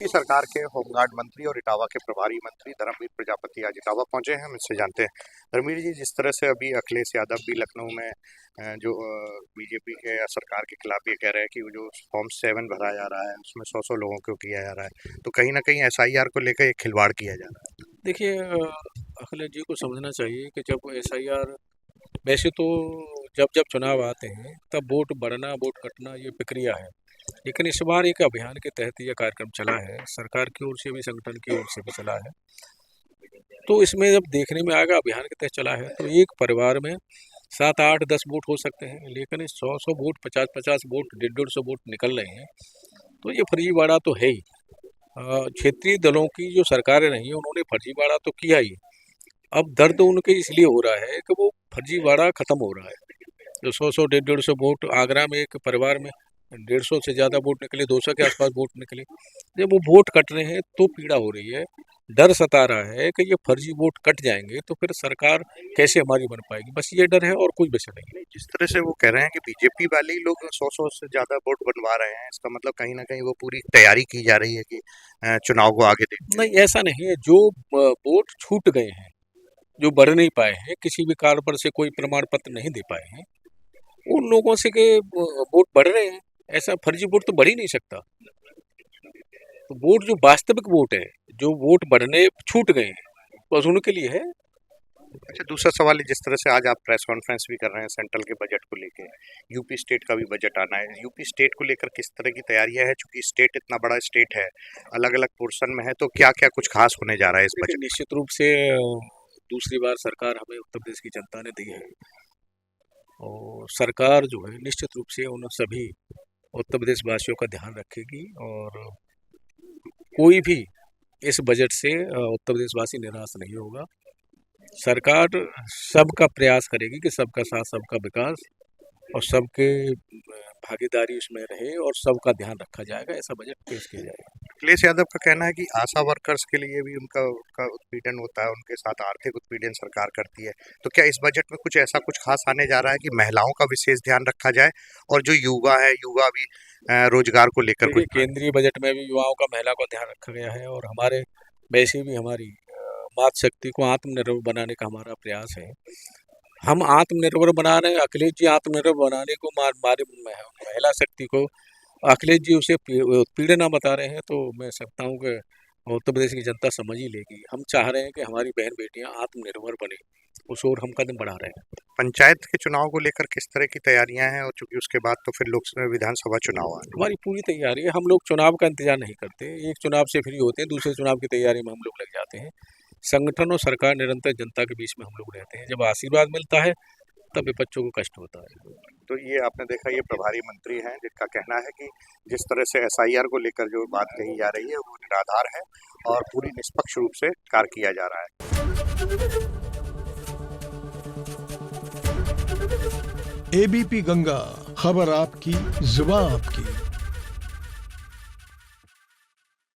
की सरकार के होमगार्ड मंत्री और इटावा के प्रभारी मंत्री धर्मवीर प्रजापति आज इटावा पहुंचे हैं। हम इससे जानते हैं। धर्मवीर जी, जिस तरह से अभी अखिलेश यादव भी लखनऊ में जो बीजेपी के या सरकार के खिलाफ ये कह रहे हैं कि वो जो फॉर्म 7 भरा जा रहा है उसमें 100 लोगों को किया जा रहा है, तो कहीं ना कहीं एसआईआर को लेकर एक खिलवाड़ किया जा रहा है। देखिए, अखिलेश जी को समझना चाहिए कि जब एसआईआर, वैसे तो जब जब चुनाव आते हैं तब वोट बढ़ना वोट कटना ये प्रक्रिया है, लेकिन इस बार एक अभियान के तहत यह कार्यक्रम चला है, सरकार की ओर से भी संगठन की ओर से भी चला है। तो इसमें जब देखने में आएगा अभियान के तहत चला है तो एक परिवार में 7, 8, 10 वोट हो सकते हैं, लेकिन इस 100 वोट 50 वोट 150 वोट निकल रहे हैं, तो ये फर्जीवाड़ा तो है ही। क्षेत्रीय दलों की जो सरकारें रही हैं उन्होंने फर्जीवाड़ा तो किया ही। अब दर्द उनके इसलिए हो रहा है कि वो फर्जीवाड़ा खत्म हो रहा है। जो 100 150 वोट आगरा में एक परिवार में 150 से ज़्यादा वोट निकले, 200 के आसपास वोट निकले। जब वो वोट कट रहे हैं तो पीड़ा हो रही है, डर सता रहा है कि ये फर्जी वोट कट जाएंगे तो फिर सरकार कैसे हमारी बन पाएगी। बस ये डर है और कोई विषय नहीं है। जिस तरह से वो कह रहे हैं कि बीजेपी वाले ही लोग 100 से ज्यादा वोट बनवा रहे हैं, इसका मतलब कहीं ना कहीं वो पूरी तैयारी की जा रही है कि चुनाव को आगे देखते नहीं, ऐसा नहीं है। जो वोट छूट गए हैं, जो बढ़ नहीं पाए हैं, किसी भी कारण पर से कोई प्रमाण पत्र नहीं दे पाए हैं, उन लोगों से के वोट बढ़ रहे हैं। ऐसा फर्जी वोट तो बढ़ ही नहीं सकता। तो वोट जो वास्तविक वोट है, जो वोट बढ़ने छूट गए हैं, बस उनके लिए है। अच्छा, दूसरा सवाल है, जिस तरह से आज आप प्रेस कॉन्फ्रेंस भी कर रहे हैं सेंट्रल के बजट को लेकर, यूपी स्टेट का भी बजट आना है, यूपी स्टेट को लेकर किस तरह की तैयारियां है? चूंकि स्टेट इतना बड़ा स्टेट है, अलग अलग पोर्शन में है, तो क्या क्या कुछ खास होने जा रहा है इस बजट? निश्चित रूप से दूसरी बार सरकार हमें उत्तर प्रदेश की जनता ने दी है, और सरकार जो है निश्चित रूप से उन सभी उत्तर प्रदेश वासियों का ध्यान रखेगी, और कोई भी इस बजट से उत्तर प्रदेश वासी निराश नहीं होगा। सरकार सबका प्रयास करेगी कि सबका साथ सबका विकास और सबके भागीदारी उसमें रहे और सबका ध्यान रखा जाएगा। ऐसा बजट पेश किया जाएगा। अखिलेश यादव का कहना है कि आशा वर्कर्स के लिए भी उनका उत्पीड़न होता है, उनके साथ आर्थिक उत्पीड़न सरकार करती है, तो क्या इस बजट में कुछ ऐसा कुछ खास आने जा रहा है कि महिलाओं का विशेष ध्यान रखा जाए और जो युवा है, युवा भी रोजगार को लेकर कुछ? केंद्रीय बजट में भी युवाओं का, महिला का ध्यान रखा गया है, और हमारे वैसे भी हमारी मातृ शक्ति को आत्मनिर्भर बनाने का हमारा प्रयास है। हम आत्मनिर्भर बना रहे हैं, अखिलेश जी आत्मनिर्भर बनाने को हमारे महिला शक्ति को अखिलेश जी उसे उत्पीड़न बता रहे हैं, तो मैं सकता हूँ कि उत्तर प्रदेश की जनता समझ ही लेगी। हम चाह रहे हैं कि हमारी बहन बेटियां आत्मनिर्भर बने, उस ओर हम कदम बढ़ा रहे हैं। पंचायत के चुनाव को लेकर किस तरह की तैयारियां हैं, और चूंकि उसके बाद तो फिर लोकसभा विधानसभा चुनाव है? हमारी पूरी तैयारी है। हम लोग चुनाव का इंतजार नहीं करते, एक चुनाव से फ्री होते हैं, दूसरे चुनाव की तैयारी में हम लोग लग जाते हैं। संगठन और सरकार निरंतर जनता के बीच में हम लोग रहते हैं। जब आशीर्वाद मिलता है तब विपक्षों को कष्ट होता है। तो ये आपने देखा, ये प्रभारी मंत्री हैं जिनका कहना है कि जिस तरह से एसआईआर को लेकर जो बात कही जा रही है वो निराधार है और पूरी निष्पक्ष रूप से कार्य किया जा रहा है। एबीपी गंगा, खबर आपकी, जुबान आपकी।